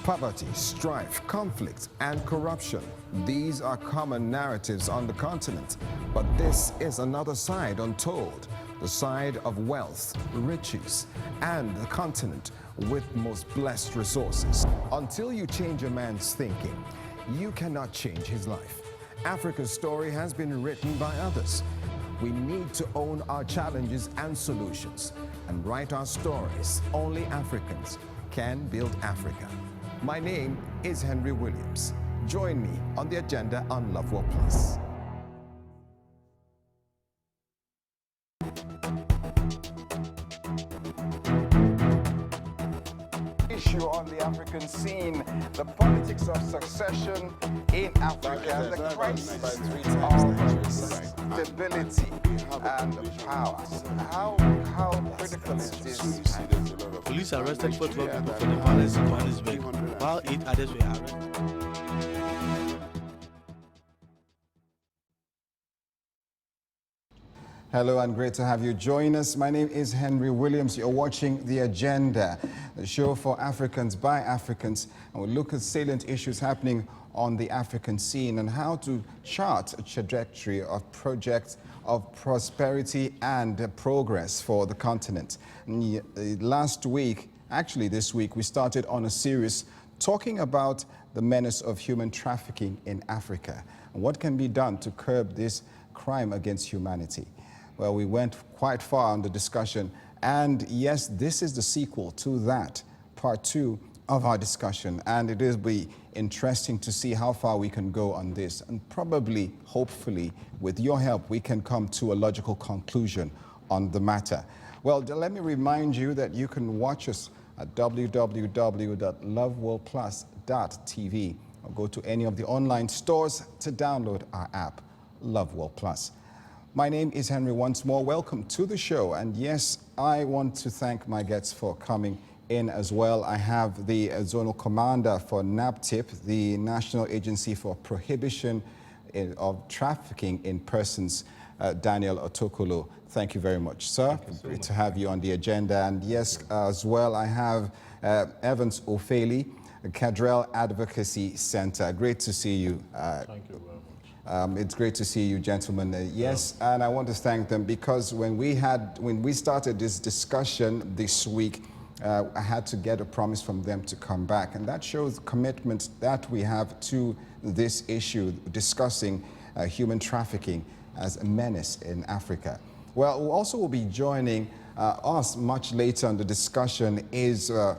Poverty, strife, conflict, and corruption. These are common narratives on the continent. But this is another side untold, the side of wealth, riches, and the continent with most blessed resources. Until you change a man's thinking, you cannot change his life. Africa's story has been written by others. We need to own our challenges and solutions and write our stories. Only Africans can build Africa. My name is Henry Williams. Join me on the agenda on Love World Plus. Issue on the African scene, the politics of succession in Africa, the crisis of stability and power. How critical is this? Police arrested 12 people for the violence in Johannesburg, while 8 others were arrested. Hello and great to have you join us. My name is Henry Williams. You're watching The Agenda, the show for Africans by Africans. And we'll look at salient issues happening on the African scene and how to chart a trajectory of projects of prosperity and progress for the continent. And last week, actually this week, we started on a series talking about the menace of human trafficking in Africa and what can be done to curb this crime against humanity. Well, we went quite far on the discussion, and yes, this is the sequel to that, part 2 of our discussion, and it will be interesting to see how far we can go on this, and probably, hopefully, with your help, we can come to a logical conclusion on the matter. Well, let me remind you that you can watch us at www.loveworldplus.tv or go to any of the online stores to download our app, Love World Plus. My name is Henry once more. Welcome to the show. And yes, I want to thank my guests for coming in as well. I have the Zonal Commander for NAPTIP, the National Agency for Prohibition of Trafficking in Persons, Daniel Otokolo. Thank you very much, sir. Great to have you on the agenda. And yes, as well, I have Evans Ofeli, Cadrell Advocacy Center. Great to see you. Thank you very much. It's great to see you, gentlemen. Yes, and I want to thank them because when we started this discussion this week, I had to get a promise from them to come back, and that shows the commitment that we have to this issue, discussing human trafficking as a menace in Africa. Well, who also will be joining us much later on the discussion is a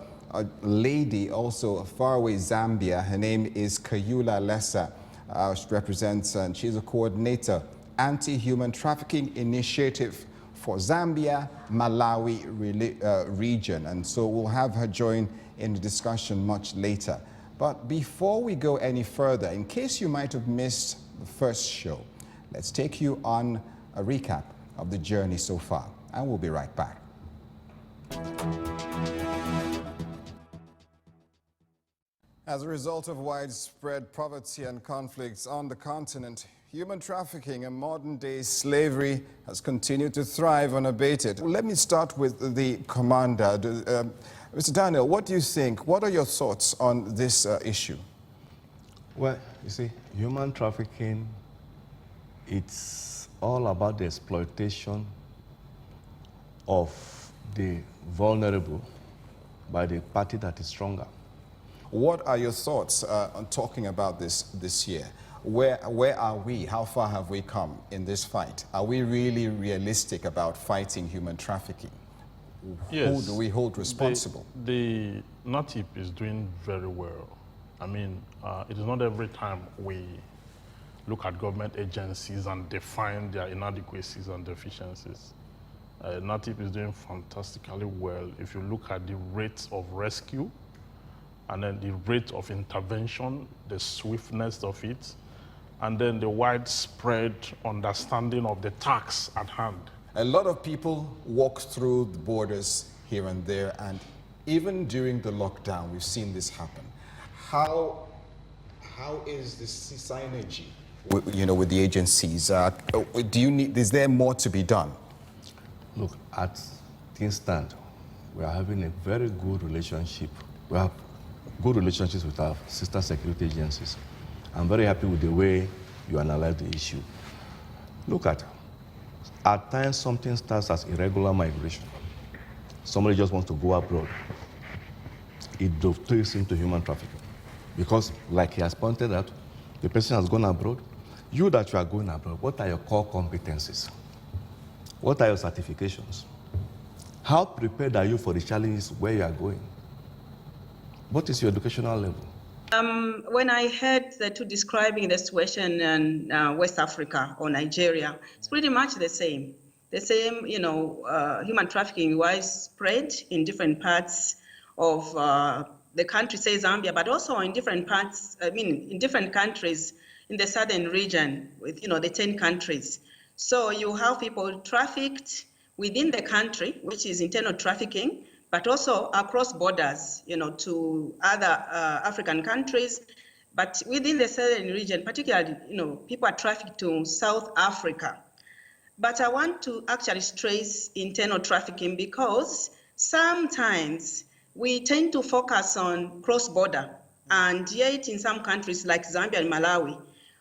lady also far away Zambia. Her name is Kayula Lessa. She represents, and she's a coordinator, Anti-Human Trafficking Initiative for Zambia, Malawi region. And so we'll have her join in the discussion much later. But before we go any further, in case you might have missed the first show, let's take you on a recap of the journey so far. And we'll be right back. As a result of widespread poverty and conflicts on the continent, human trafficking and modern-day slavery has continued to thrive unabated. Let me start with the commander. Mr. Daniel, what do you think? What are your thoughts on this issue? Well, you see, human trafficking, it's all about the exploitation of the vulnerable by the party that is stronger. What are your thoughts on talking about this year? Where are we? How far have we come in this fight? Are we really realistic about fighting human trafficking? Yes. Who do we hold responsible? The NATIP is doing very well. I mean, it is not every time we look at government agencies and define their inadequacies and deficiencies. NATIP is doing fantastically well. If you look at the rates of rescue, and then the rate of intervention, the swiftness of it, and then the widespread understanding of the task at hand. A lot of people walk through the borders here and there, and even during the lockdown, we've seen this happen. How is the synergy, with the agencies? Is there more to be done? Look, at this stand, we are having a very good relationship. We have good relationships with our sister security agencies. I'm very happy with the way you analyze the issue. Look at times something starts as irregular migration. Somebody just wants to go abroad. It dovetails into human trafficking. Because, like he has pointed out, the person has gone abroad. You that you are going abroad, what are your core competencies? What are your certifications? How prepared are you for the challenges where you are going? What is your educational level? When I heard the two describing the situation in West Africa or Nigeria, it's pretty much the same. The same, human trafficking widespread in different parts of the country, say Zambia, but also in different parts, in different countries in the southern region with, the 10 countries. So you have people trafficked within the country, which is internal trafficking, but also across borders, to other African countries. But within the southern region, particularly, people are trafficked to South Africa. But I want to actually stress internal trafficking because sometimes we tend to focus on cross-border, and yet in some countries like Zambia and Malawi,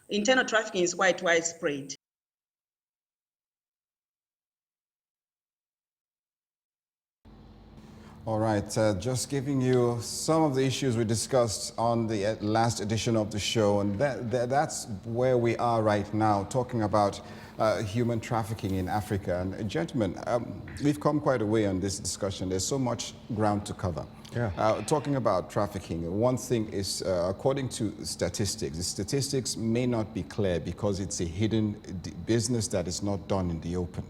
internal trafficking is quite widespread. All right, just giving you some of the issues we discussed on the last edition of the show, and that's where we are right now, talking about human trafficking in Africa. And gentlemen, we've come quite a way on this discussion. There's so much ground to cover. Yeah. Talking about trafficking, one thing is, according to statistics, the statistics may not be clear because it's a hidden business that is not done in the open.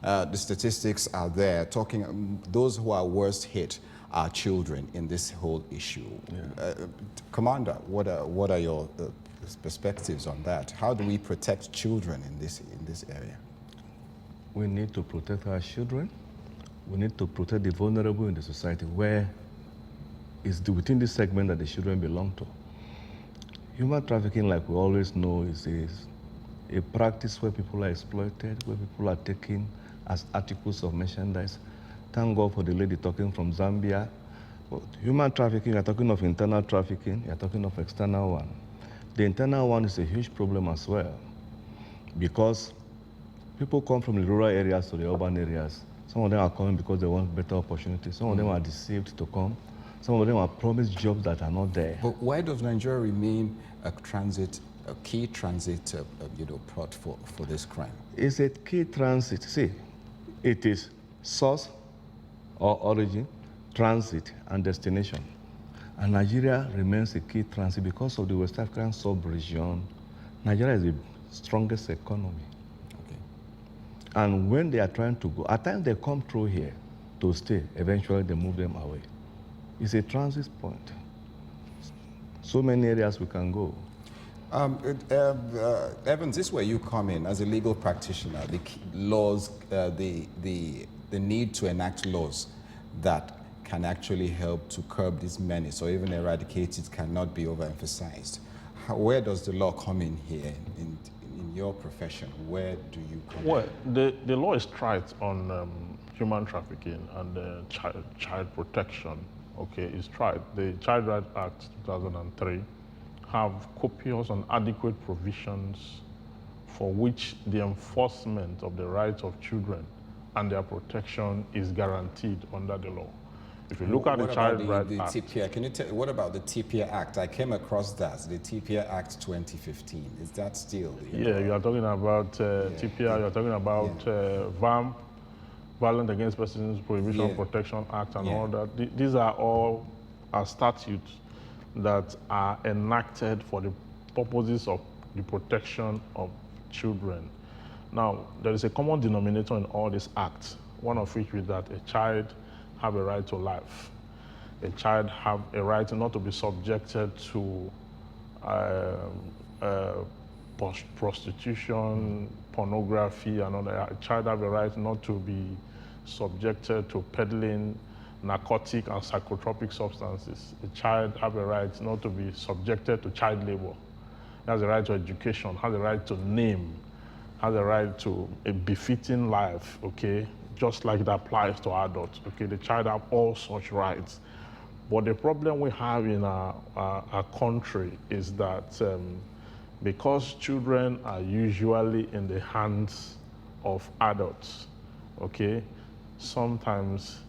The statistics are there, those who are worst hit are children in this whole issue. Yeah. Commander, what are your perspectives on that? How do we protect children in this area? We need to protect our children. We need to protect the vulnerable in the society where it's within this segment that the children belong to. Human trafficking, like we always know, is a practice where people are exploited, where people are taken as articles of merchandise. Thank God for the lady talking from Zambia. But human trafficking, you're talking of internal trafficking, you're talking of external one. The internal one is a huge problem as well because people come from the rural areas to the urban areas. Some of them are coming because they want better opportunities. Some of them are deceived to come. Some of them are promised jobs that are not there. But why does Nigeria remain a key transit port for this crime? It's a key transit. See, it is source or origin, transit, and destination. And Nigeria remains a key transit because of the West African sub-region. Nigeria is the strongest economy. Okay. And when they are trying to go, at times they come through here to stay. Eventually they move them away. It's a transit point. So many areas we can go. Evans, this is where you come in as a legal practitioner. The laws, the need to enact laws that can actually help to curb this menace or even eradicate it cannot be overemphasized. Where does the law come in here in your profession? Where do you come in? Well, the law is trite on human trafficking and child protection. Okay, it's trite. The Child Rights Act 2003 have copious and adequate provisions for which the enforcement of the rights of children and their protection is guaranteed under the law. If you look at the Child Rights Act, TPA, can you tell, what about the TPA Act? I came across that, the TPA Act 2015. Is that still? Yeah, you are talking about TPA, you are talking about VAM, Violence Against Persons Prohibition Protection Act and all that. These are all statutes that are enacted for the purposes of the protection of children. Now, there is a common denominator in all these acts, one of which is that a child have a right to life. A child have a right not to be subjected to prostitution, pornography, and all that. A child have a right not to be subjected to peddling narcotic and psychotropic substances. A child have a right not to be subjected to child labor. He has a right to education, has a right to name, has a right to a befitting life, okay? Just like it applies to adults, okay? The child have all such rights. But the problem we have in our country is that because children are usually in the hands of adults, okay, sometimes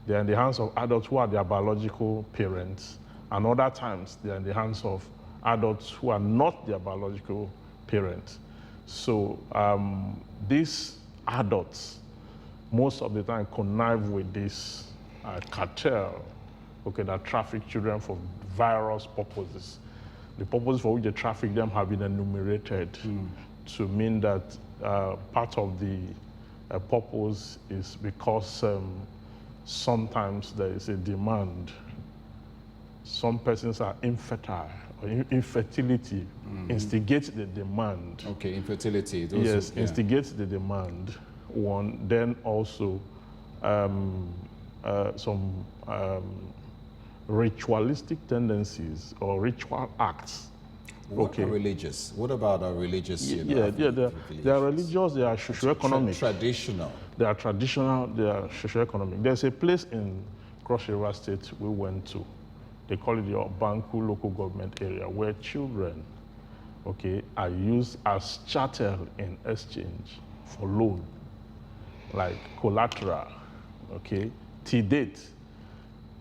they're in the hands of adults who are their biological parents, and other times they're in the hands of adults who are not their biological parents. So these adults, most of the time, connive with this cartel, okay, that traffic children for various purposes. The purposes for which they traffic them have been enumerated to mean that part of the purpose is because sometimes there is a demand. Some persons are infertile, or infertility instigates the demand. Okay, infertility. Yes, instigates the demand. One, then also some ritualistic tendencies or ritual acts. What are religious? What about our religious? They are religious, they are socio-economic. Traditional. They are traditional, they are socio-economic. There's a place in Cross River State we went to. They call it the Banku local government area, where children, okay, are used as chattel in exchange for loan, like collateral, okay. To date,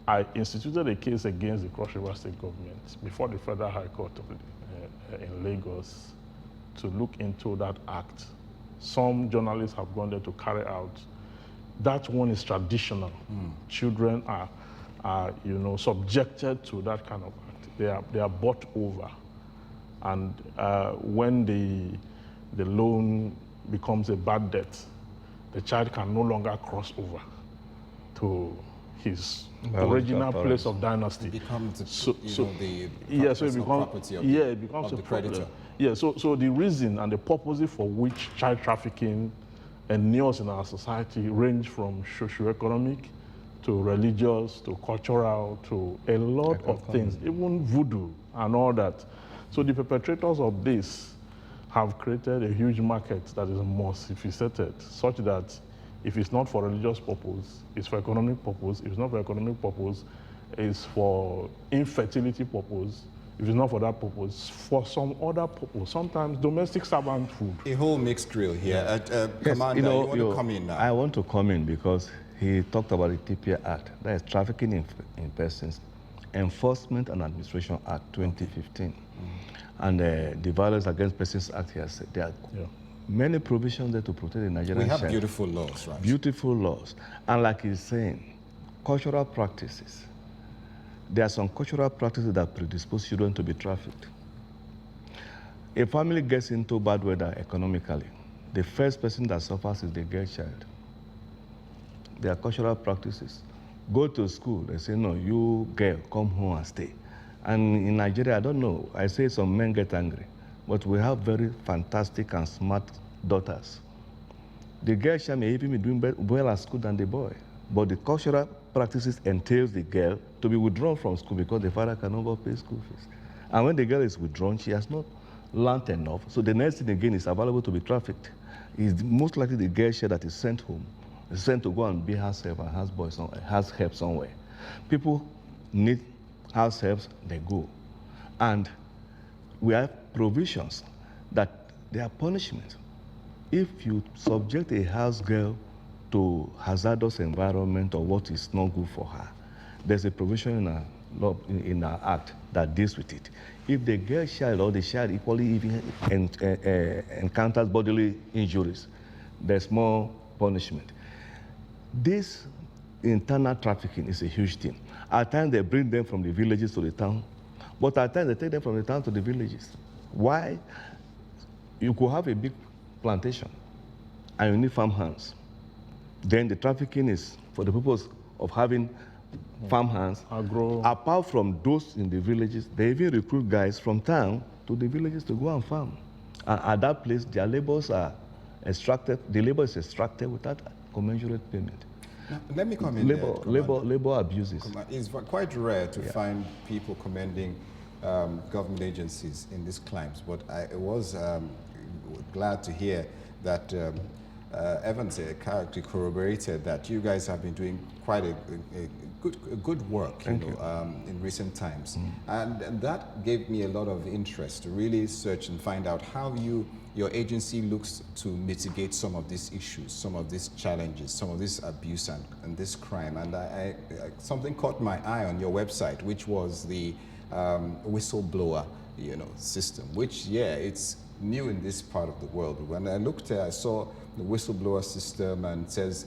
I instituted a case against the Cross River State government before the Federal High Court in Lagos to look into that act. Some journalists have gone there to carry out. That one is traditional. Children are subjected to that kind of act. They are bought over, and when the loan becomes a bad debt, the child can no longer cross over to his original place of dynasty. It becomes the creditor. Yeah, so the reason and the purposes for which child trafficking endures in our society range from socioeconomic to religious to cultural to a lot of things, even voodoo and all that. So the perpetrators of this have created a huge market that is multifaceted, such that if it's not for religious purpose, it's for economic purpose. If it's not for economic purpose, it's for infertility purpose. If it's not for that purpose, for some other purpose, sometimes domestic servanthood. A whole mixed grill here. Yes, Commander, you want to come in now? I want to come in because he talked about the TPA Act, that is Trafficking in Persons Enforcement and Administration Act 2015. And the Violence Against Persons Act here said there are many provisions there to protect the Nigerian We have child. beautiful laws, right? Beautiful laws. And like he's saying, cultural practices. There are some cultural practices that predispose children to be trafficked. A family gets into bad weather economically. The first person that suffers is the girl child. There are cultural practices. Go to school, they say, no, you girl, come home and stay. And in Nigeria, I don't know, I say some men get angry, but we have very fantastic and smart daughters. The girl child may even be doing well at school than the boy, but the cultural practices entails the girl to be withdrawn from school because the father can no longer pay school fees. And when the girl is withdrawn, she has not learned enough, so the next thing again is available to be trafficked. It's most likely the girl child that is sent home, is sent to go and be herself and has help somewhere. People need house helps, they go. And we have provisions that there are punishments. If you subject a house girl to hazardous environment or what is not good for her, there's a provision in our law, in our act that deals with it. If the girl child or the child equally even encounters bodily injuries, there's more punishment. This internal trafficking is a huge thing. At times they bring them from the villages to the town, but at times they take them from the town to the villages. Why? You could have a big plantation and you need farm hands. Then the trafficking is for the purpose of having farm hands. Apart from those in the villages, they even recruit guys from town to the villages to go and farm. And at that place, their labors are extracted, the labor is extracted without commensurate payment. Now, let me come in labor abuses. It's quite rare to find people commending government agencies in these climes, but I was glad to hear that Evans corroborated that you guys have been doing quite a good work, Thank you. in recent times, and that gave me a lot of interest to really search and find out how your agency looks to mitigate some of these issues, some of these challenges, some of this abuse and this crime. And something caught my eye on your website, which was the whistleblower, system, which, it's new in this part of the world. When I looked I saw the whistleblower system, and it says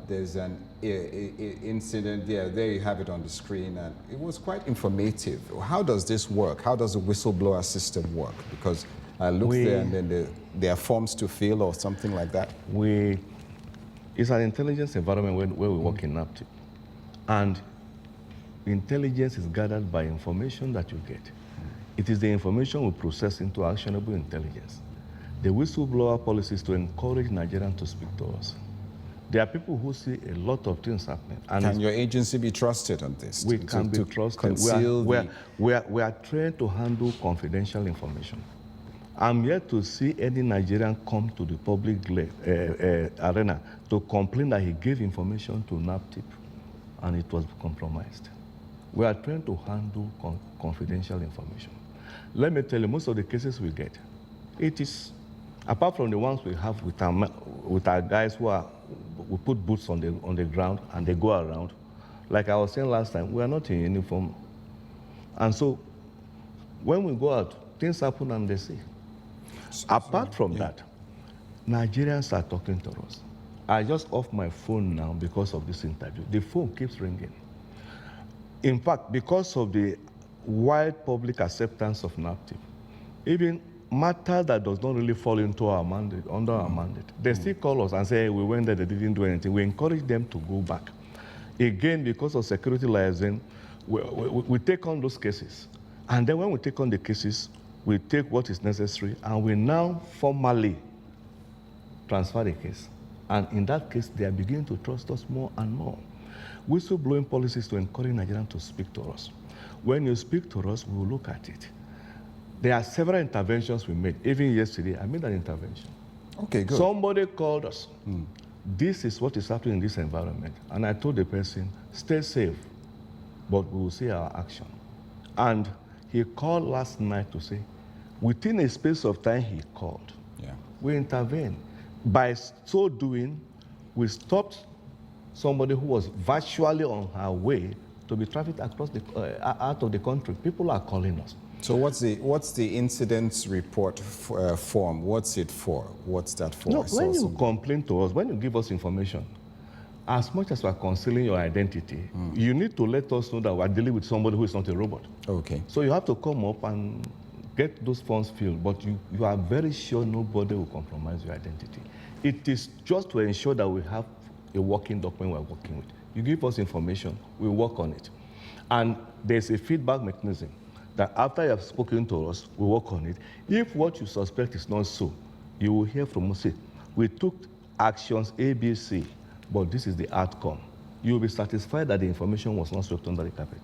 there's an incident. There you have it on the screen, and it was quite informative. How does this work? How does the whistleblower system work? Because I looked there, and then there are forms to fill or something like that. It's an intelligence environment where we work in NAPTIP, and intelligence is gathered by information that you get. It is the information we process into actionable intelligence. The whistleblower policy is to encourage Nigerians to speak to us. There are people who see a lot of things happening. And can your agency be trusted on this? We can be trusted. We are trained to handle confidential information. I'm yet to see any Nigerian come to the public arena to complain that he gave information to NAPTIP and it was compromised. We are trained to handle confidential information. Let me tell you, most of the cases we get, it is, apart from the ones we have with our guys we put boots on the ground and they go around. Like I was saying last time, we are not in uniform. And so when we go out, things happen and they see. Apart from that, Nigerians are talking to us. I just off my phone now because of this interview. The phone keeps ringing. In fact, because of the wide public acceptance of NAPTIP, even matter that does not really fall into our mandate, under our mandate, they still call us and say, hey, we went there, they didn't do anything. We encourage them to go back. Again, because of security liaison, we take on those cases. And then when we take on the cases, we take what is necessary, and we now formally transfer the case. And in that case, they are beginning to trust us more and more. Whistleblowing policies to encourage Nigerians to speak to us. When you speak to us, we will look at it. There are several interventions we made. Even yesterday, I made an intervention. Okay, good. Somebody called us. This is what is happening in this environment. And I told the person, stay safe, but we will see our action. And he called last night to say, within a space of time he called, we intervened. By so doing, we stopped somebody who was virtually on her way to be trafficked across out of the country. People are calling us. So what's the incident report form? What's it for? What's that for? No, when you complain to us, when you give us information, as much as we are concealing your identity, you need to let us know that we are dealing with somebody who is not a robot. Okay. So you have to come up and get those forms filled, but you are very sure nobody will compromise your identity. It is just to ensure that we have a working document we're working with. You give us information, we work on it. And there's a feedback mechanism that after you have spoken to us, we work on it. If what you suspect is not so, you will hear from us, say, we took actions A, B, C, but this is the outcome. You will be satisfied that the information was not swept under the carpet.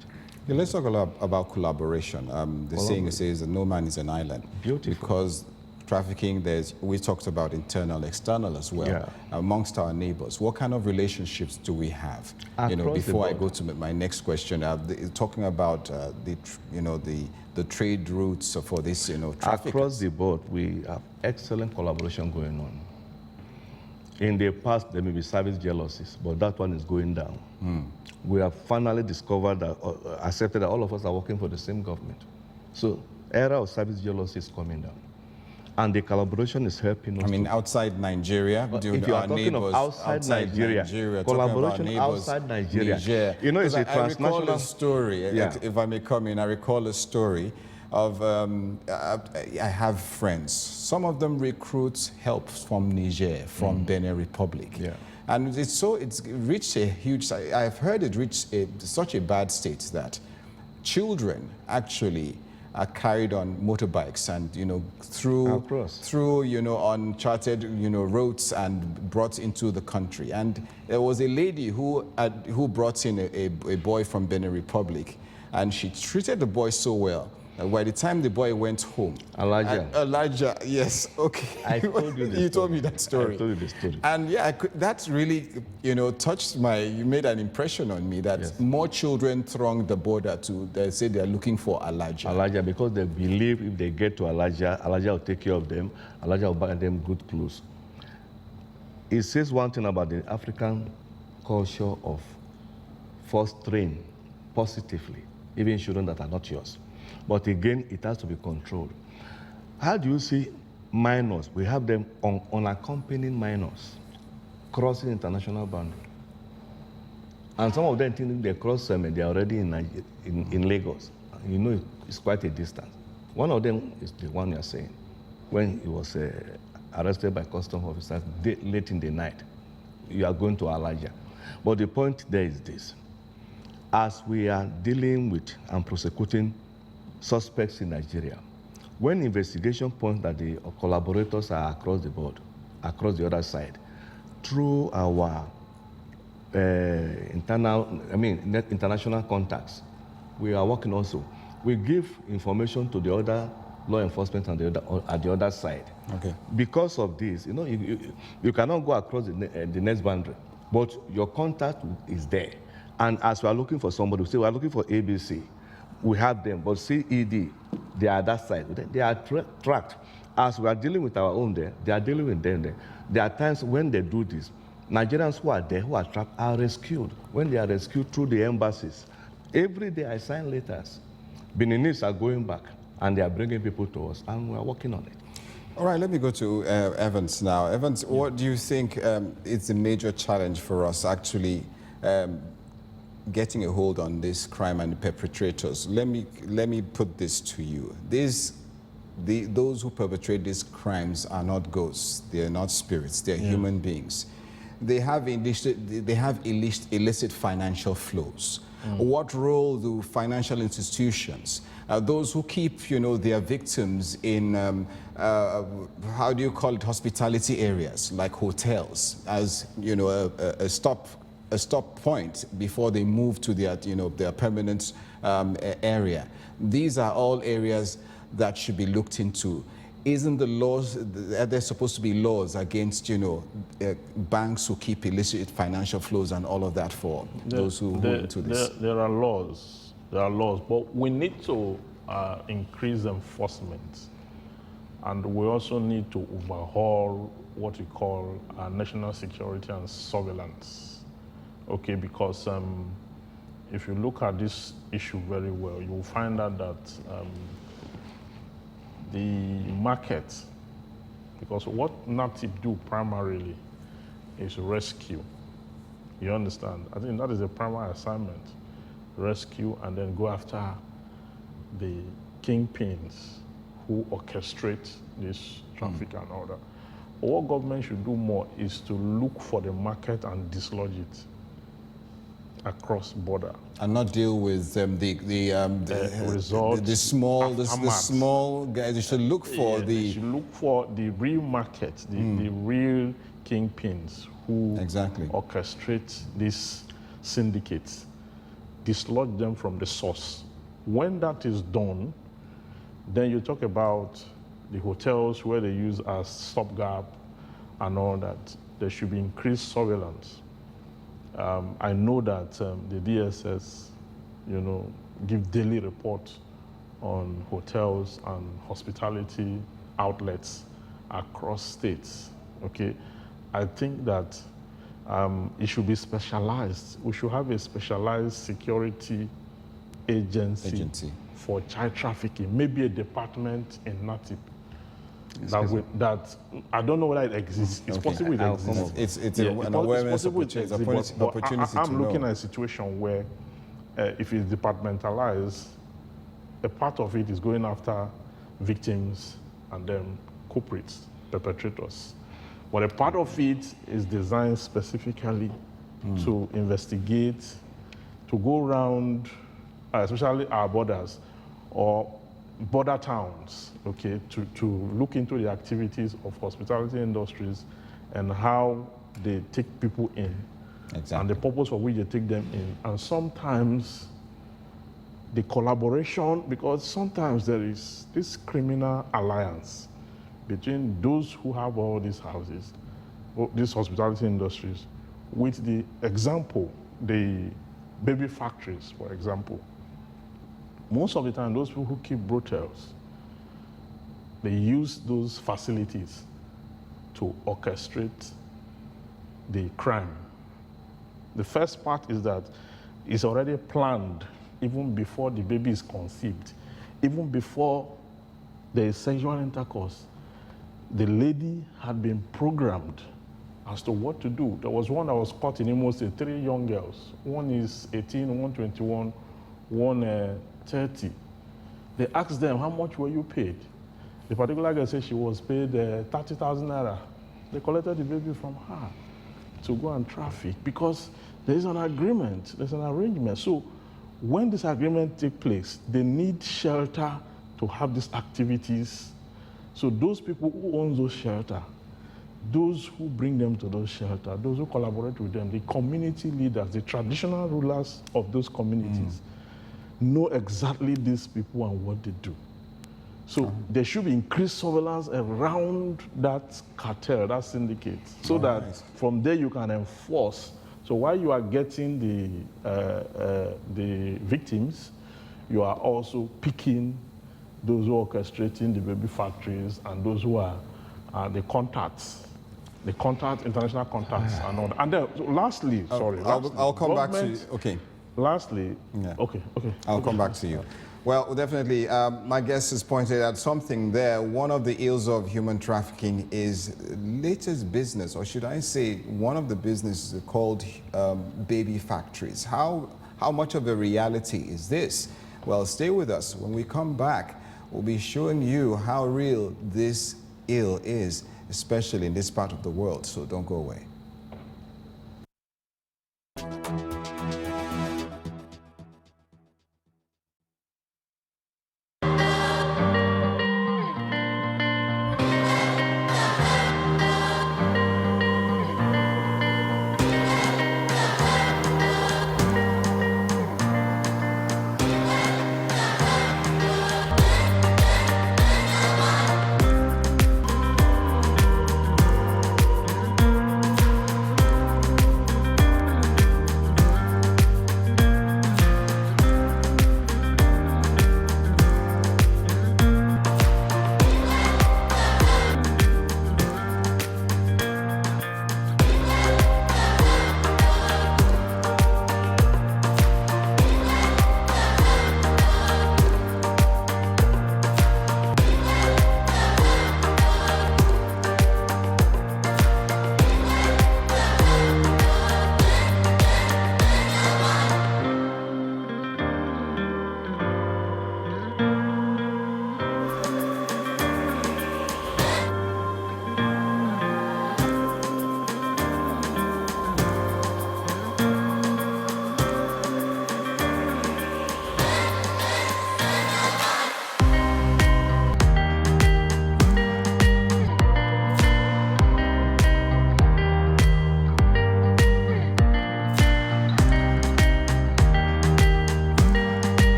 Yeah, let's talk about collaboration. The saying says that no man is an island. Beautiful. Because trafficking, we talked about internal, external as well, amongst our neighbors. What kind of relationships do we have? Before I go to my next question, talking about the trade routes for this, trafficking. Across the board, we have excellent collaboration going on. In the past, there may be service jealousies, but that one is going down. We have finally discovered that, accepted that all of us are working for the same government. So, era of service jealousy is coming down. And the collaboration is helping us. I mean, outside Nigeria, if you are talking of outside Nigeria, collaboration outside Nigeria. Niger. You know, it's a transnational. I recall a story, if I may come in, I recall a story of, I have friends. Some of them recruit help from Niger, from Benin Republic. And it's reached a huge, I've heard it reached such a bad state that children actually are carried on motorbikes and through uncharted roads and brought into the country. And there was a lady who brought in a boy from Benin Republic, and she treated the boy so well By the time the boy went home, Elijah, yes, okay. I told you You told me that story. I told you the story. And yeah, that really, touched you made an impression on me that Yes. more children throng the border they say they're looking for Elijah. Elijah, because they believe if they get to Elijah, Elijah will take care of them, Elijah will buy them good clothes. It says one thing about the African culture of fostering positively, even children that are not yours. But again, it has to be controlled. How do you see minors? We have them unaccompanied minors crossing international boundary. And some of them think they cross they are already in Lagos. You know, it's quite a distance. One of them is the one you're saying, when he was arrested by customs officers late in the night. You are going to Elijah. But the point there is this. As we are dealing with and prosecuting suspects in Nigeria, when investigation points that the collaborators are across the board, across the other side, through our international contacts, we are working also. We give information to the other law enforcement at the other side. Okay. Because of this, you cannot go across the next boundary, but your contact is there. And as we are looking for somebody, we say we are looking for ABC. We have them, but CED, they are that side. They are tracked. As we are dealing with our own there, they are dealing with them there. There are times when they do this, Nigerians who are there, who are trapped, are rescued. When they are rescued through the embassies, every day I sign letters. Beninese are going back, and they are bringing people to us, and we are working on it. All right, let me go to Evans now. Evans, what do you think is the major challenge for us actually getting a hold on this crime and the perpetrators? Let me put this to you. Those who perpetrate these crimes are not ghosts. They are not spirits. They are human beings. They have illicit financial flows. What role do financial institutions, those who keep, their victims in, how do you call it, hospitality areas like hotels, as a stop point before they move to their permanent area? These are all areas that should be looked into. Isn't the laws, are there supposed to be laws against, banks who keep illicit financial flows and all of that for those who into this? There are laws, but we need to increase enforcement. And we also need to overhaul what we call national security and surveillance. Okay, because if you look at this issue very well, you will find out that the market, because what NATIP do primarily is rescue. You understand? I think that is the primary assignment. Rescue and then go after the kingpins who orchestrate this traffic and all that. But what government should do more is to look for the market and dislodge it across border. And not deal with the small guys. They should look for they should look for the real market, the real kingpins who orchestrate these syndicates, dislodge them from the source. When that is done, then you talk about the hotels where they use as stopgap and all that. There should be increased surveillance. I know that the DSS, give daily reports on hotels and hospitality outlets across states. Okay, I think that it should be specialized. We should have a specialized security agency for child trafficking, maybe a department in NATIP. That I don't know whether it exists. It's possible it exists. It's an awareness opportunity. I'm looking at a situation where, if it's departmentalized, a part of it is going after victims and then culprits, perpetrators. But a part of it is designed specifically to investigate, to go around, especially our borders or border towns, okay, to look into the activities of hospitality industries and how they take people in, and the purpose for which they take them in. And sometimes the collaboration, because sometimes there is this criminal alliance between those who have all these houses, these hospitality industries, with the example, the baby factories, for example. Most of the time, those people who keep brothels, they use those facilities to orchestrate the crime. The first part is that it's already planned even before the baby is conceived, even before there is sexual intercourse. The lady had been programmed as to what to do. There was one that was caught in Imo State, 3 young girls. One is 18, one 21, one 30. They asked them, how much were you paid? The particular girl said she was paid 30,000 naira. They collected the baby from her to go and traffic because there is an agreement, there's an arrangement. So when this agreement takes place, they need shelter to have these activities. So those people who own those shelter, those who bring them to those shelter, those who collaborate with them, the community leaders, the traditional rulers of those communities know exactly these people and what they do. So there should be increased surveillance around that cartel, that syndicate, so that from there you can enforce. So while you are getting the victims, you are also picking those who are orchestrating the baby factories and those who are the contacts, international contacts and all that. And then, so lastly, I'll come back to you. Okay. Lastly, yeah. Okay. I'll come back to you. Well, definitely, my guest has pointed out something there. One of the ills of human trafficking is latest business, or should I say, one of the businesses called baby factories. How much of a reality is this? Well, stay with us. When we come back, we'll be showing you how real this ill is, especially in this part of the world. So don't go away.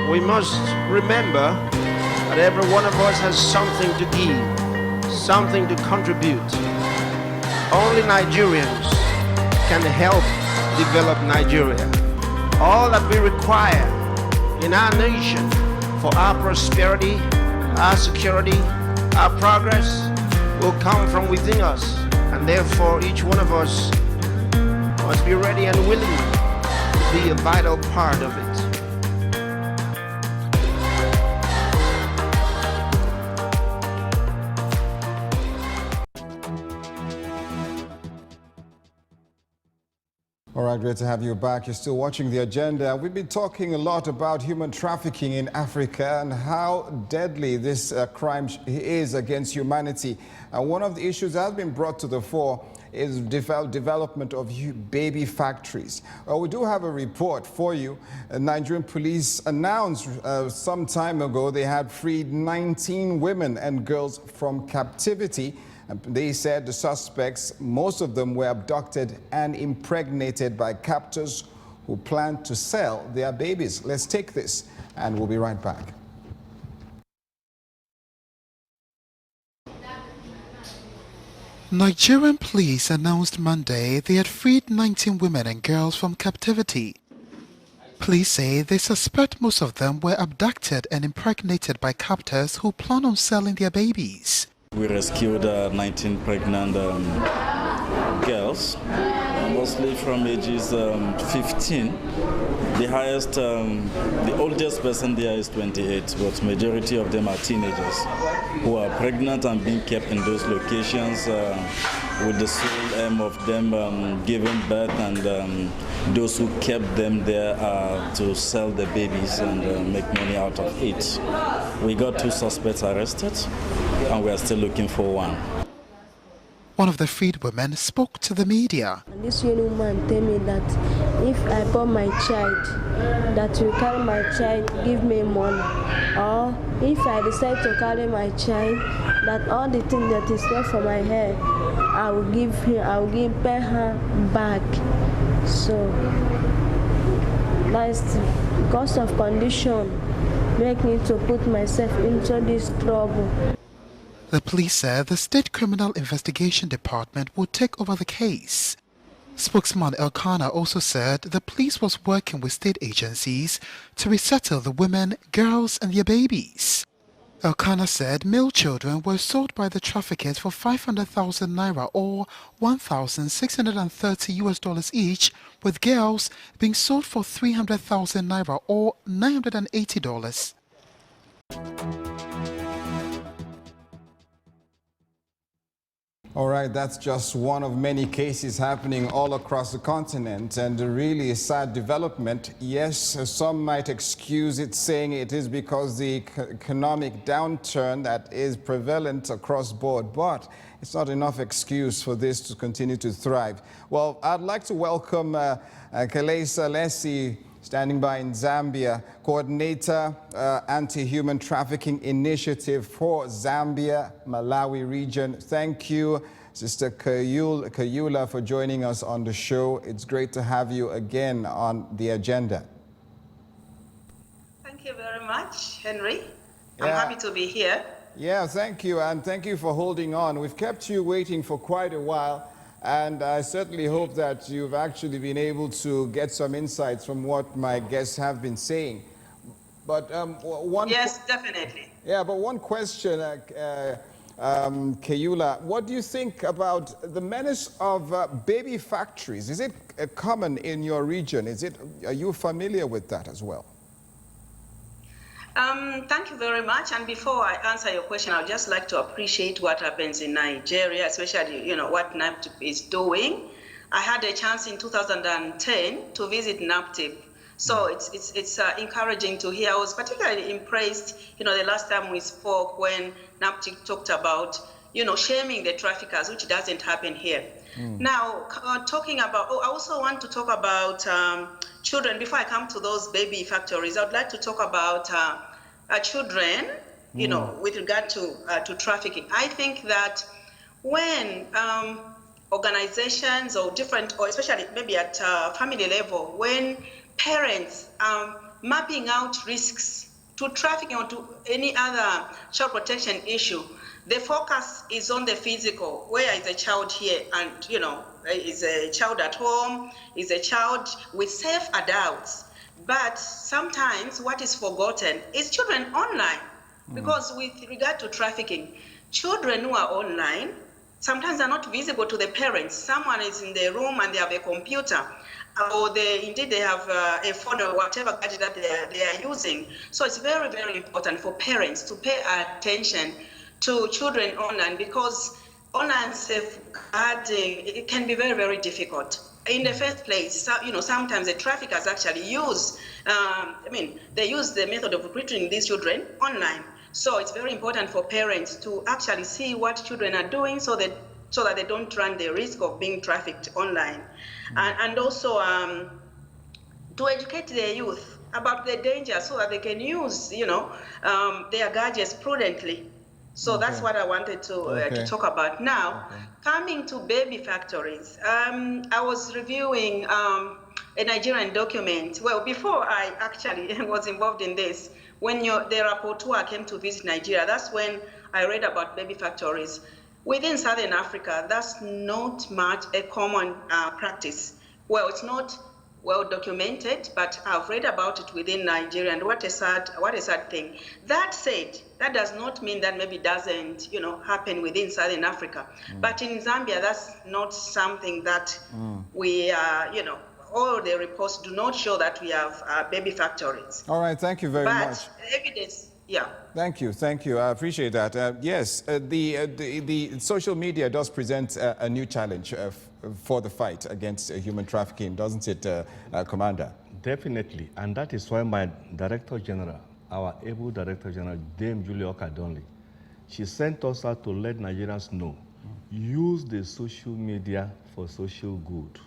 We must remember that every one of us has something to give, something to contribute. Only Nigerians can help develop Nigeria. All that we require in our nation for our prosperity, our security, our progress will come from within us. And therefore, each one of us must be ready and willing to be a vital part of it. All right, great to have you back. You're still watching The Agenda. We've been talking a lot about human trafficking in Africa and how deadly this crime is against humanity. One of the issues that has been brought to the fore is development of baby factories. We do have a report for you. Nigerian police announced some time ago they had freed 19 women and girls from captivity. They said the suspects, most of them were abducted and impregnated by captors who planned to sell their babies. Let's take this and we'll be right back. Nigerian police announced Monday they had freed 19 women and girls from captivity. Police say they suspect most of them were abducted and impregnated by captors who plan on selling their babies. We rescued 19 pregnant girls, mostly from ages 15. The highest, the oldest person there is 28, but majority of them are teenagers who are pregnant and being kept in those locations with the sole aim of them giving birth, and those who kept them there to sell the babies and make money out of it. We got 2 suspects arrested, and we are still looking for one. One of the freed women spoke to the media. This young woman tell me that if I born my child, that will carry my child, give me money. Or if I decide to carry my child, that all the things that is left for my head, I will pay her back. So that's because of condition make me to put myself into this trouble. The police said the State Criminal Investigation Department would take over the case. Spokesman Elkanah also said the police was working with state agencies to resettle the women, girls and their babies. Elkanah said male children were sold by the traffickers for 500,000 naira or $1,630 each, with girls being sold for 300,000 naira or $980. All right, that's just one of many cases happening all across the continent, and a really sad development. Yes, some might excuse it, saying it is because the economic downturn that is prevalent across board, but it's not enough excuse for this to continue to thrive. Well, I'd like to welcome Kalesa Lessi, standing by in Zambia, coordinator, anti-human trafficking initiative for Zambia, Malawi region. Thank you, Sister Kayula, for joining us on the show. It's great to have you again on The Agenda. Thank you very much, Henry. I'm happy to be here. Yeah, thank you, and thank you for holding on. We've kept you waiting for quite a while. And I certainly hope that you've actually been able to get some insights from what my guests have been saying. But Yes, definitely. Yeah, but one question, Kayula, what do you think about the menace of baby factories? Is it common in your region? Are you familiar with that as well? Thank you very much. And before I answer your question, I would just like to appreciate what happens in Nigeria, especially, what NAPTIP is doing. I had a chance in 2010 to visit NAPTIP. So it's encouraging to hear. I was particularly impressed, the last time we spoke when NAPTIP talked about, shaming the traffickers, which doesn't happen here. Now, talking about, I also want to talk about children. Before I come to those baby factories, I would like to talk about children, with regard to trafficking. I think that when organizations or especially maybe at family level, when parents are mapping out risks to trafficking or to any other child protection issue, the focus is on the physical. Where is the child here? And, is a child at home? Is a child with safe adults? But sometimes what is forgotten is children online. Because with regard to trafficking, children who are online, sometimes are not visible to the parents. Someone is in the room and they have a computer, or they have a phone or whatever gadget that they are using. So it's very, very important for parents to pay attention to children online, because online safeguarding, it can be very, very difficult. in the first place, sometimes the traffickers actually use, they use the method of recruiting these children online. So it's very important for parents to actually see what children are doing so that they don't run the risk of being trafficked online. And also to educate their youth about the danger so that they can use, their gadgets prudently. So that's what I wanted to talk about. Now, coming to baby factories, I was reviewing a Nigerian document. Well, before I actually was involved in this, when the rapporteur came to visit Nigeria, that's when I read about baby factories. Within Southern Africa, that's not much a common practice. Well, it's not well documented, but I've read about it within Nigeria, and what a sad thing. That said, that does not mean that maybe doesn't, happen within Southern Africa. But in Zambia, that's not something that we, all the reports do not show that we have baby factories. All right, thank you very much. But evidence, yeah. Thank you. I appreciate that. Yes, the social media does present a new challenge for the fight against human trafficking, doesn't it, Commander? Definitely, and that is why my Director General, our able Director General, Dame Julia Okadonli, she sent us out to let Nigerians know, use the social media for social good.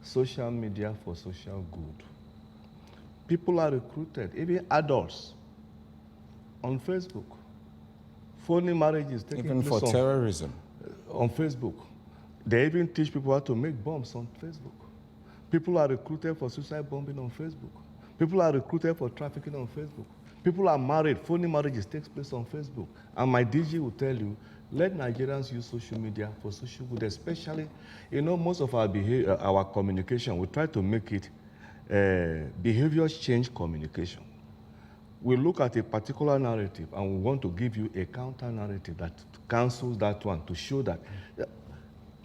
Social media for social good. People are recruited, even adults, on Facebook. Phony marriages taking even place for terrorism. On Facebook. They even teach people how to make bombs on Facebook. People are recruited for suicide bombing on Facebook. People are recruited for trafficking on Facebook. People are married, phony marriages takes place on Facebook. And my DG will tell you, let Nigerians use social media for social good, especially, most of our communication, we try to make it behavior change communication. We look at a particular narrative and we want to give you a counter narrative that cancels that one to show that,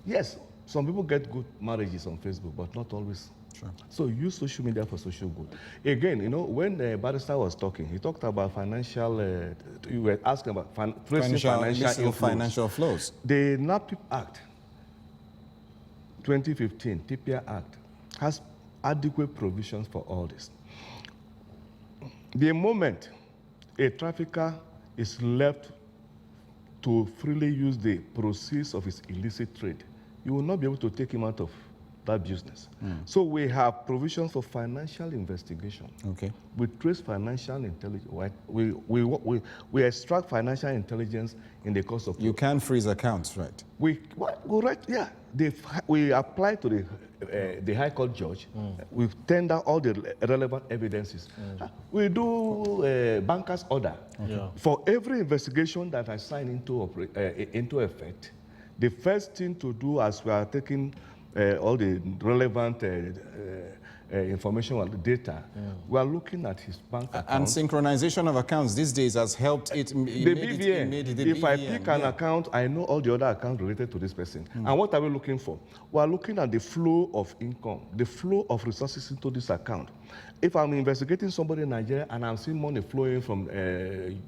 yes, some people get good marriages on Facebook, but not always. Sure. So use social media for social good. Again, when the barrister was talking, he talked about financial, you were asking about financial flows. The NAPIP Act, 2015, TPA Act, has adequate provisions for all this. The moment a trafficker is left to freely use the proceeds of his illicit trade, you will not be able to take him out of that business. So we have provisions for financial investigation. Okay. We trace financial intelligence. We extract financial intelligence in the course of. You can freeze accounts, right? We apply to the High Court judge. We tender all the relevant evidences. We do banker's order. For every investigation that I sign into effect, the first thing to do as we are taking all the relevant information and data, we are looking at his bank account. And synchronization of accounts these days has helped it. The BVN. If I pick an account, I know all the other accounts related to this person. And what are we looking for? We are looking at the flow of income, the flow of resources into this account. If I'm investigating somebody in Nigeria and I'm seeing money flowing from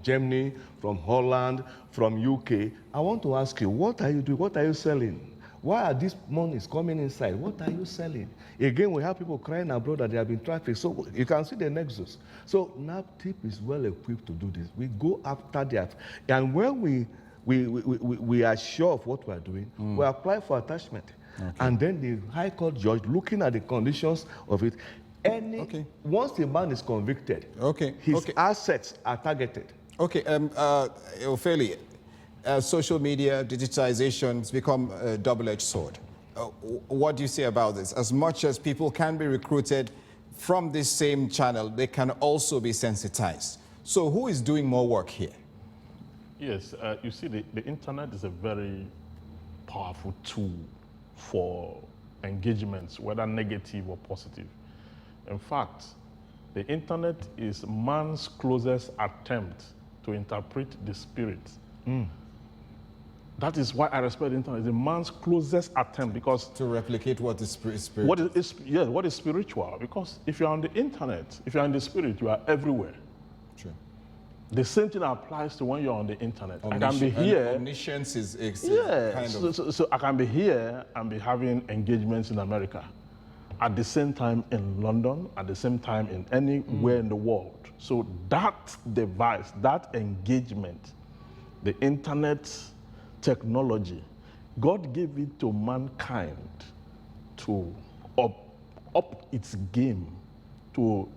Germany, from Holland, from UK, I want to ask you, what are you doing? What are you selling? Why are these monies coming inside? What are you selling? Again, we have people crying abroad that they have been trafficked. So you can see the nexus. So NAPTIP is well equipped to do this. We go after that. And when we are sure of what we are doing, we apply for attachment. Okay. And then the High Court judge, looking at the conditions of it, once the man is convicted, his assets are targeted. Okay, Ophelia, social media, digitization has become a double-edged sword. What do you say about this? As much as people can be recruited from this same channel, they can also be sensitized. So who is doing more work here? Yes, you see, the internet is a very powerful tool for engagements, whether negative or positive. In fact, the internet is man's closest attempt to interpret the spirit. That is why I respect the internet. It's a man's closest attempt, because to replicate what is spiritual. What is spiritual? Because if you're on the internet, if you're in the spirit, you are everywhere. True. The same thing applies to when you're on the internet. I can be And here. omniscience is Yeah, kind of... so I can be here and be having engagements in America at the same time in London, at the same time in anywhere in the world. So that device, that engagement, the internet technology, God gave it to mankind to up its game, to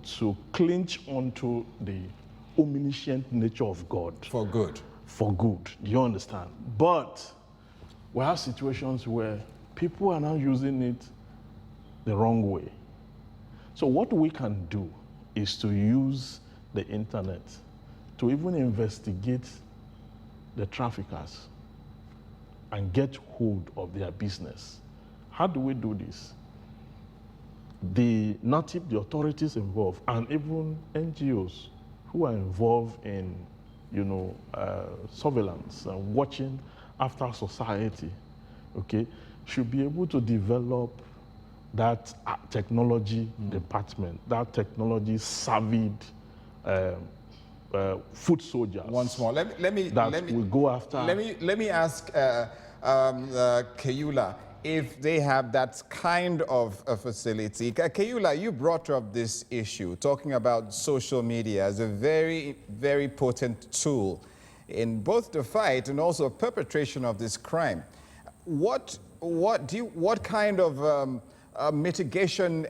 clinch onto the omniscient nature of God. For good. For good, you understand? But we have situations where people are now using it the wrong way. So what we can do is to use the internet to even investigate the traffickers and get hold of their business. How do we do this? The NATIP, the authorities involved, and even NGOs who are involved in, surveillance and watching after society, okay, should be able to develop that technology department, that technology savvied foot soldiers. Once more, let me go after. Let me ask Kayula if they have that kind of a facility. Kayula, you brought up this issue, talking about social media as a very, very potent tool in both the fight and also perpetration of this crime. What kind of mitigation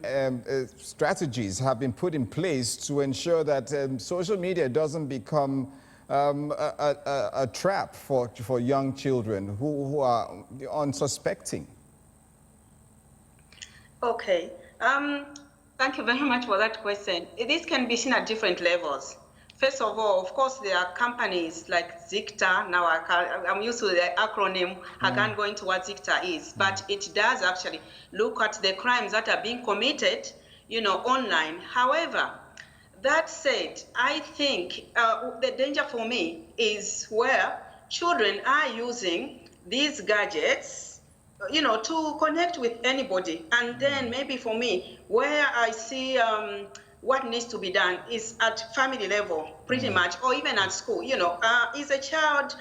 strategies have been put in place to ensure that social media doesn't become a trap for young children who are unsuspecting? Okay. Thank you very much for that question. This can be seen at different levels. First of all, of course, there are companies like ZICTA. Now I'm used to the acronym. I can't go into what ZICTA is, but it does actually look at the crimes that are being committed, online. However, that said, I think the danger for me is where children are using these gadgets to connect with anybody. And then maybe for me, where I see what needs to be done is at family level, pretty much, or even at school. Is a child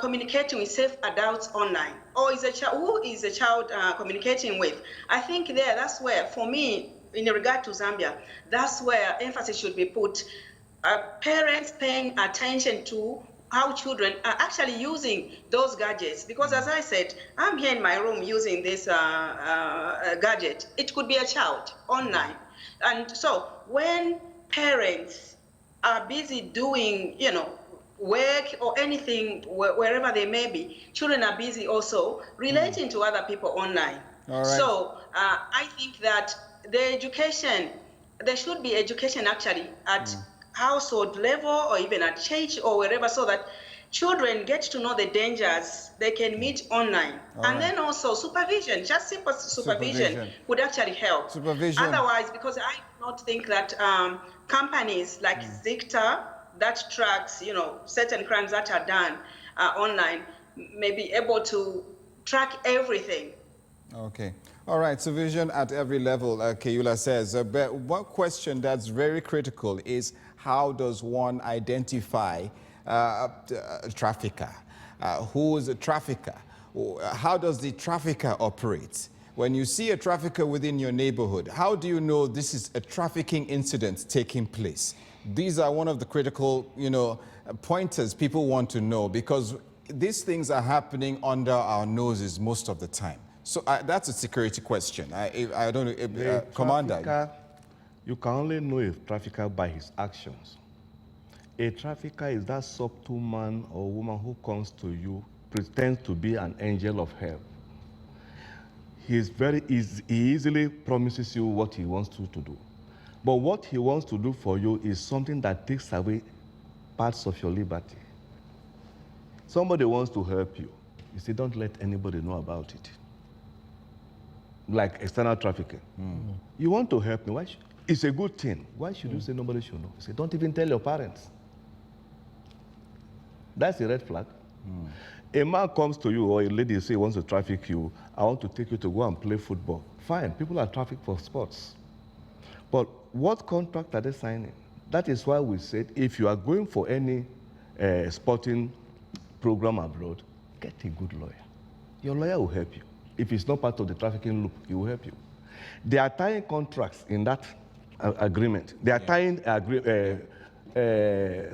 communicating with safe adults online? Or who is a child communicating with? I think that's where, for me, in regard to Zambia, that's where emphasis should be put. Parents paying attention to how children are actually using those gadgets. Because as I said, I'm here in my room using this gadget. It could be a child online. And so when parents are busy doing, work or anything, wherever they may be, children are busy also relating to other people online. All right. So I think that there should be education actually at household level or even at church or wherever, so that children get to know the dangers they can meet online. Then also supervision, just simple supervision would actually help. Otherwise, because I do not think that companies like ZICTA that tracks, certain crimes that are done online may be able to track everything. Okay. All right, supervision at every level, Kayula says. But one question that's very critical is, how does one identify a trafficker? Who is a trafficker? How does the trafficker operate? When you see a trafficker within your neighborhood, how do you know this is a trafficking incident taking place? These are one of the critical, pointers people want to know, because these things are happening under our noses most of the time. So that's a security question. I don't know, Commander. You can only know a trafficker by his actions. A trafficker is that subtle man or woman who comes to you, pretends to be an angel of help. He easily promises you what he wants you to do. But what he wants to do for you is something that takes away parts of your liberty. Somebody wants to help you. You say, don't let anybody know about it. Like external trafficking. You want to help me. It's a good thing. Why should you say nobody should know? You say, don't even tell your parents. That's a red flag. A man comes to you, or a lady say wants to traffic you, I want to take you to go and play football. Fine, people are trafficked for sports. But what contract are they signing? That is why we said if you are going for any sporting program abroad, get a good lawyer. Your lawyer will help you. If it's not part of the trafficking loop, he will help you. They are tying contracts in that agreement. They are tying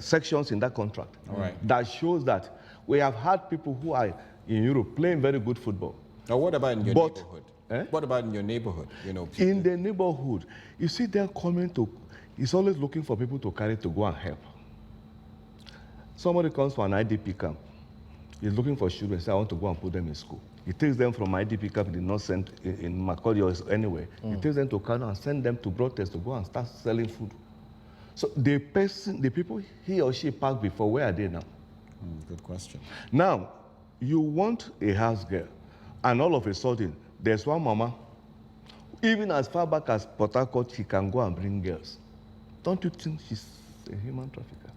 sections in that contract that shows that we have had people who are in Europe playing very good football. Now, what about in your neighborhood? What about in your neighborhood? You know, people? In the neighborhood, you see they're coming to, he's always looking for people to carry to go and help. Somebody comes from an IDP camp. He's looking for children, say, I want to go and put them in school. He takes them from IDP camp, did not send in Macaulay or anywhere. He takes them to Kano and send them to Brotes to go and start selling food. So the people he or she parked before, where are they now? Good question. Now, you want a house girl, and all of a sudden, there's one mama, even as far back as Port Harcourt, she can go and bring girls. Don't you think she's a human trafficker?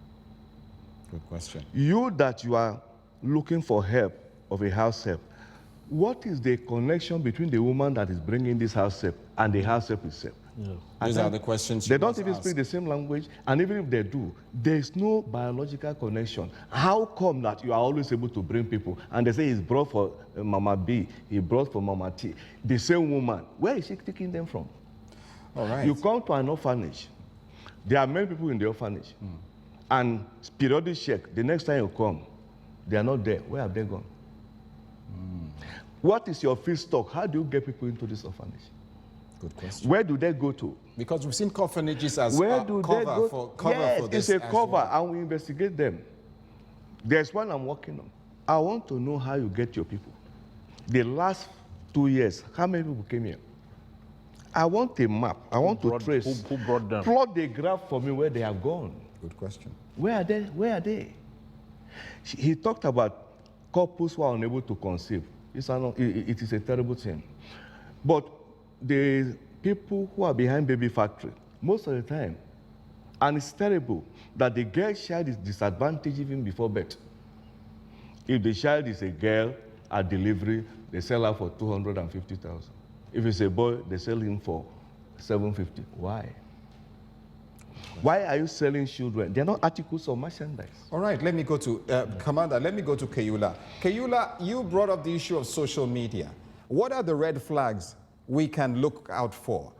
Good question. You that you are looking for help, of a house help, what is the connection between the woman that is bringing this house help and the house help itself? These are the questions they don't even speak the same language, and even if they do, there is no biological connection. How come that you are always able to bring people, and they say he's brought for Mama B, he brought for Mama T, the same woman? Where is she taking them from? All right. You come to an orphanage, there are many people in the orphanage, and periodic check, the next time you come, they are not there. Where have they gone? What is your feedstock? How do you get people into this orphanage? Good question. Where do they go to? Because we've seen orphanages as Where do cover they go? for It's this. a cover, and we investigate them. There's one I'm working on. I want to know how you get your people. The last 2 years, how many people came here? I want a map. I want to trace. Who brought them? Plot the graph for me where they have gone. Good question. Where are they? Where are they? He talked about couples who are unable to conceive. It is a terrible thing. But the people who are behind baby factory, most of the time, and it's terrible that the girl child is disadvantaged even before birth. If the child is a girl at delivery, they sell her for 250,000. If it's a boy, they sell him for 750. Why? Why are you selling children? They're not articles of merchandise. All right, let me go to, Commander, let me go to Kayula. Kayula, you brought up the issue of social media. What are the red flags we can look out for?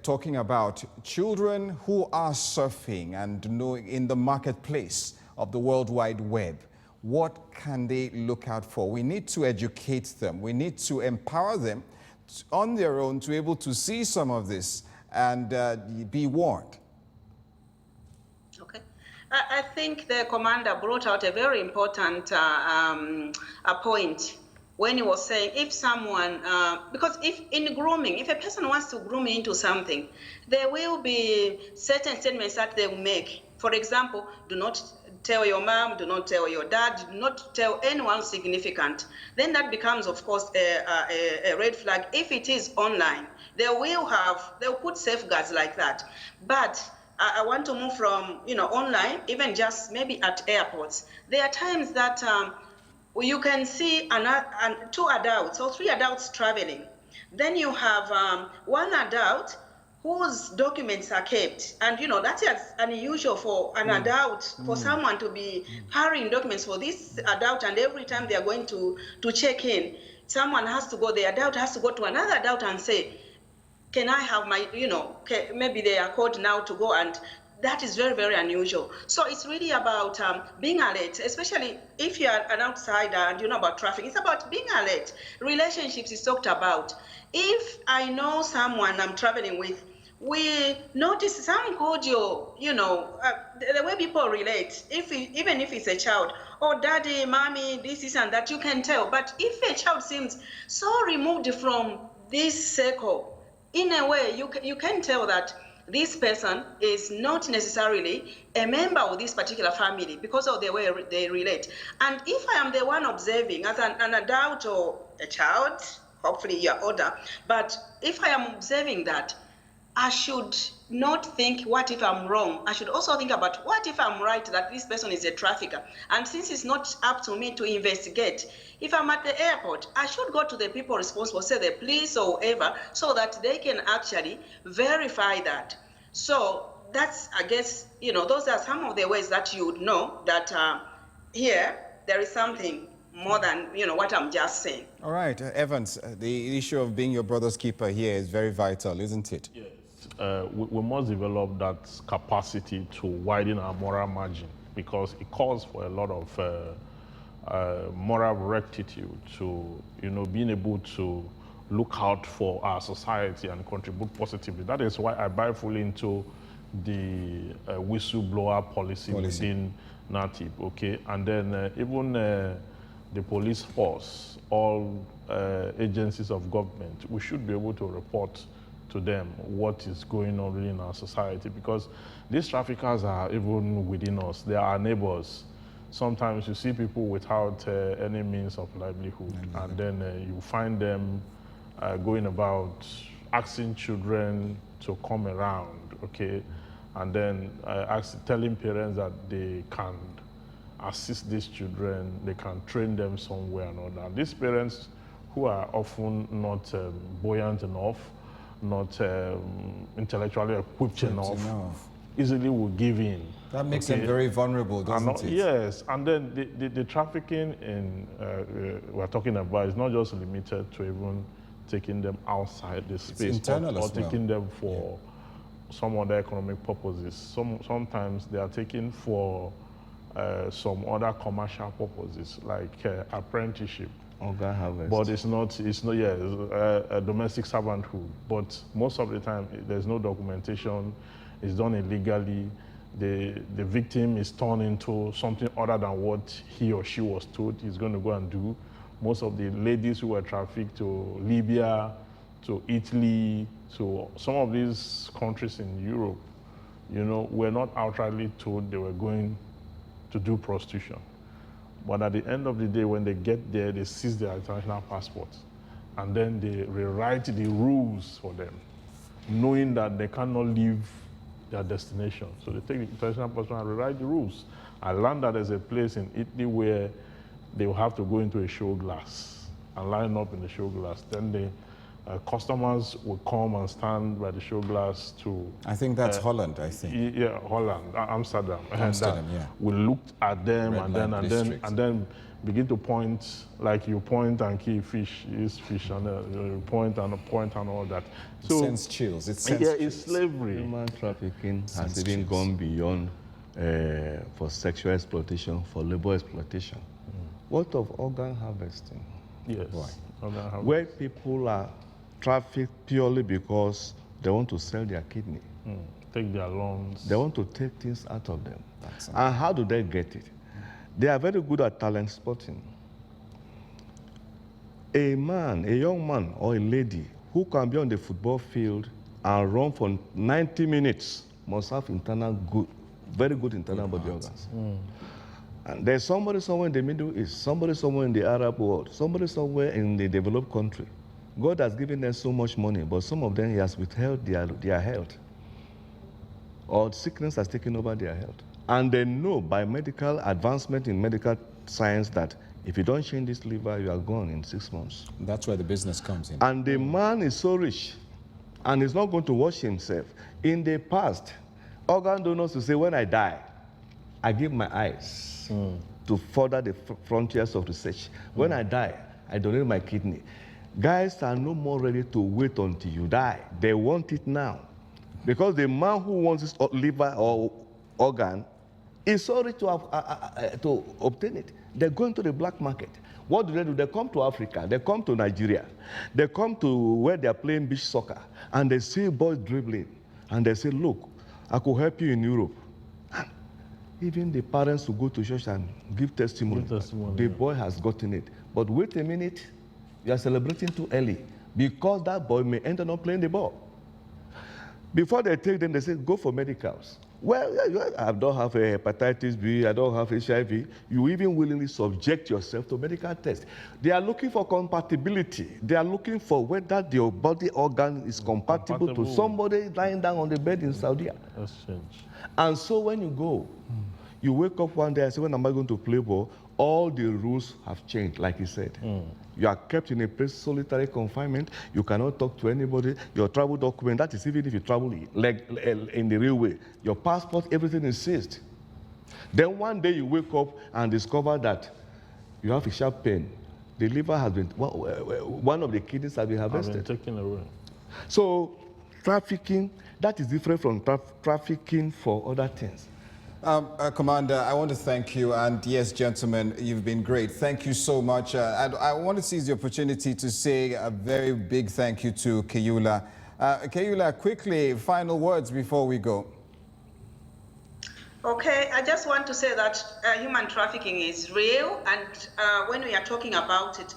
Talking about children who are surfing and in the marketplace of the World Wide Web. What can they look out for? We need to educate them. We need to empower them on their own to be able to see some of this and be warned. Okay. I think the commander brought out a very important point when he was saying if someone, because if in grooming, if a person wants to groom into something, there will be certain statements that they will make. For example, do not tell your mom, do not tell your dad, do not tell anyone significant. Then that becomes, of course, a red flag. If it is online, they'll put safeguards like that. But I want to move from, online, even just maybe at airports. There are times that you can see two adults or three adults traveling. Then you have one adult whose documents are kept. And, that is unusual for an adult, for someone to be carrying documents for this adult, and every time they are going to check in, someone has to go, the adult has to go to another adult and say, can I have my, maybe they are called now to go, and that is very, very unusual. So it's really about being alert, especially if you are an outsider and you know about trafficking. It's about being alert. Relationships is talked about. If I know someone I'm traveling with, we notice some cordial, the way people relate, even if it's a child, oh, daddy, mommy, this and that, you can tell. But if a child seems so removed from this circle, in a way, you can tell that this person is not necessarily a member of this particular family because of the way they relate. And if I am the one observing as an adult or a child, hopefully you're older, but if I am observing that, I should not think, what if I'm wrong? I should also think about, what if I'm right that this person is a trafficker? And since it's not up to me to investigate, if I'm at the airport, I should go to the people responsible, say the police or whoever, so that they can actually verify that. So that's, I guess, those are some of the ways that you would know that here there is something more than, what I'm just saying. All right, Evans, the issue of being your brother's keeper here is very vital, isn't it? Yes. We must develop that capacity to widen our moral margin, because it calls for a lot of moral rectitude to, being able to look out for our society and contribute positively. That is why I buy fully into the whistleblower policy within NATIP, okay? And then even the police force, all agencies of government, we should be able to report to them what is going on really in our society, because these traffickers are even within us. They are our neighbors. Sometimes you see people without any means of livelihood, and then you find them going about asking children to come around, okay? And then telling parents that they can assist these children, they can train them somewhere or another. These parents who are often not buoyant enough, not intellectually equipped enough, easily will give in. That makes them very vulnerable, doesn't it? Yes, and then the trafficking we're talking about is not just limited to even taking them outside the space or taking them for some other economic purposes. Sometimes they are taken for some other commercial purposes, like apprenticeship. Organ harvest. But it's not a domestic servanthood. But most of the time, there's no documentation. It's done illegally. The victim is turned into something other than what he or she was told he's going to go and do. Most of the ladies who were trafficked to Libya, to Italy, to some of these countries in Europe, were not outrightly told they were going to do prostitution. But at the end of the day, when they get there, they seize their international passports. And then they rewrite the rules for them, knowing that they cannot leave their destination. So they take the international passport and rewrite the rules. I learned that there's a place in Italy where they will have to go into a show glass and line up in the show glass. Then the customers will come and stand by the show glass to... I think that's Holland, I think. Yeah, Holland, Amsterdam. Amsterdam, yeah. We looked at them and then begin to point, like you point and kill fish, is fish, and you point and all that. So, it sends chills. It sends chills. It's slavery. Human trafficking has even gone beyond for sexual exploitation, for labor exploitation. What of organ harvesting? Yes. Organ harvesting. Where people are trafficked purely because they want to sell their kidney. Take their lungs. They want to take things out of them. And how do they get it? They are very good at talent spotting. A young man or a lady who can be on the football field and run for 90 minutes must have very good internal body organs. And there's somebody somewhere in the Middle East, somebody somewhere in the Arab world, somebody somewhere in the developed country. God has given them so much money, but some of them He has withheld their health. Or sickness has taken over their health. And they know by medical advancement in medical science that if you don't change this liver, you are gone in 6 months. That's where the business comes in. And the man is so rich, and he's not going to wash himself. In the past, organ donors will say, when I die, I give my eyes to further the frontiers of research. When I die, I donate my kidney. Guys are no more ready to wait until you die. They want it now. Because the man who wants his liver or organ is sorry to obtain it. They go into the black market. What do? They come to Africa. They come to Nigeria. They come to where they are playing beach soccer. And they see boys dribbling. And they say, look, I could help you in Europe. And even the parents will go to church and give testimony. The boy has gotten it. But wait a minute. You are celebrating too early. Because that boy may end up not playing the ball. Before they take them, they say, go for medicals. Well, I don't have a hepatitis B, I don't have HIV. You even willingly subject yourself to medical tests. They are looking for compatibility. They are looking for whether your body organ is compatible to somebody lying down on the bed in Saudi. That's strange. And so when you go, you wake up one day and say, when am I going to play ball? all the rules have changed, like he said. You are kept in a place solitary confinement. You cannot talk to anybody. Your travel document, that is even if you travel in the railway, your passport, everything is seized. Then one day you wake up and discover that you have a sharp pain. The liver has been, one of the kidneys has been harvested. Taken away. So trafficking, that is different from trafficking for other things. Commander, I want to thank you, and yes, gentlemen, you've been great. Thank you so much. I want to seize the opportunity to say a very big thank you to Kayula. Kayula, quickly, final words before we go. Okay, I just want to say that human trafficking is real, and when we are talking about it,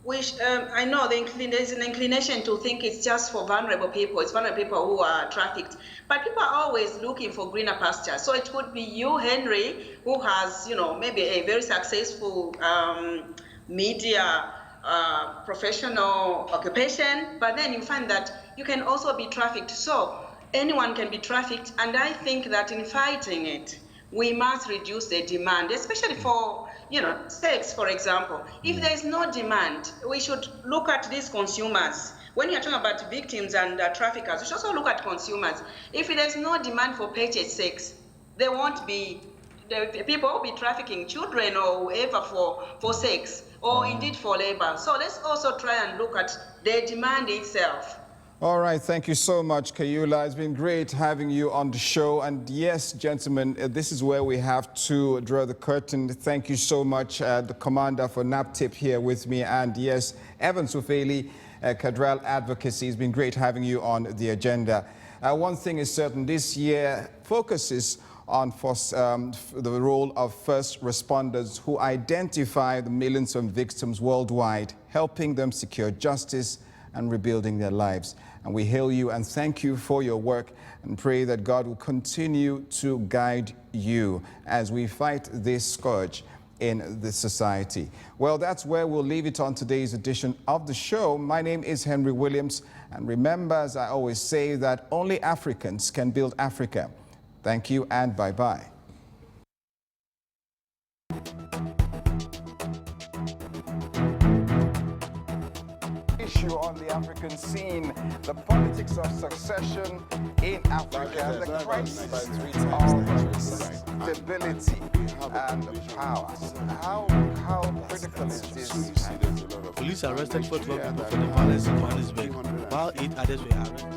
I know there's an inclination to think it's just for vulnerable people. It's vulnerable people who are trafficked. But people are always looking for greener pastures. So it could be you, Henry, who has, maybe a very successful media professional occupation, but then you find that you can also be trafficked. So anyone can be trafficked, and I think that in fighting it, we must reduce the demand, especially for sex, for example. If there is no demand, we should look at these consumers. When you're talking about victims and traffickers, we should also look at consumers. If there's no demand for purchase sex, there won't be, people will be trafficking children or whoever for sex, or indeed for labor. So let's also try and look at the demand itself. All right, thank you so much, Kayula. It's been great having you on the show. And yes, gentlemen, this is where we have to draw the curtain. Thank you so much, the commander for NAPTIP here with me. And yes, Evan Sufeli, Cadral Advocacy. It's been great having you on the agenda. One thing is certain, this year focuses on the role of first responders who identify the millions of victims worldwide, helping them secure justice and rebuilding their lives. And we hail you and thank you for your work and pray that God will continue to guide you as we fight this scourge in the society. Well, that's where we'll leave it on today's edition of the show. My name is Henry Williams, and remember, as I always say, that only Africans can build Africa. Thank you and bye-bye. Issue on the African scene, the politics of succession in Africa, the crisis of stability and power. How critical is this? Police arrested 12 people for the violence in Johannesburg, while 8 others were arrested.